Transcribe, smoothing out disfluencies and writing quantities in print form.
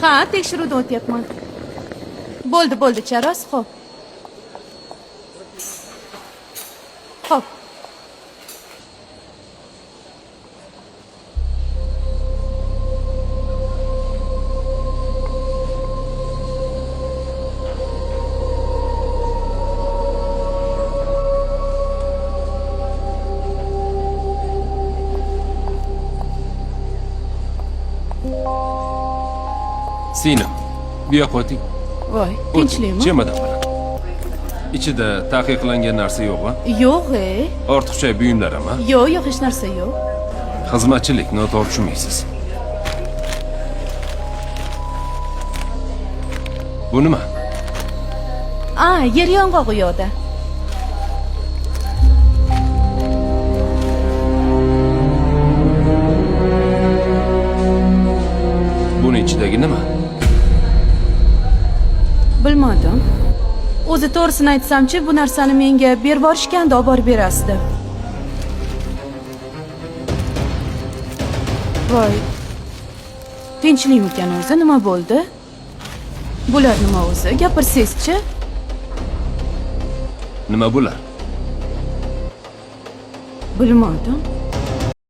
Ha, tekshiruvdan o'tyapman. Bo'ldi, charos, xo'p. Xo'p. Sinem, bu yoqqa o'ting. Voy, tinchlikmi? Chemodan bilan. Ichida taqiqlangan narsa yo'qmi? Yo'q, Ortiqcha buyumlarmi? Yo'q, hech narsa yo'q. Xizmatchilik, noto'g'ri tushunmaysiz. Bu nima? Yer yong'oq u yoqda. Buni ichidagi nima? Bilmadim. O'zi to'g'risini aytsam-chi, bu narsani menga berib borishganda olib borib berasdi. Voy. Tinchlikmikan o'zi, nima bo'ldi? Bular nima o'zi? Gapirsangiz-chi? Nima bular? Bilmadim.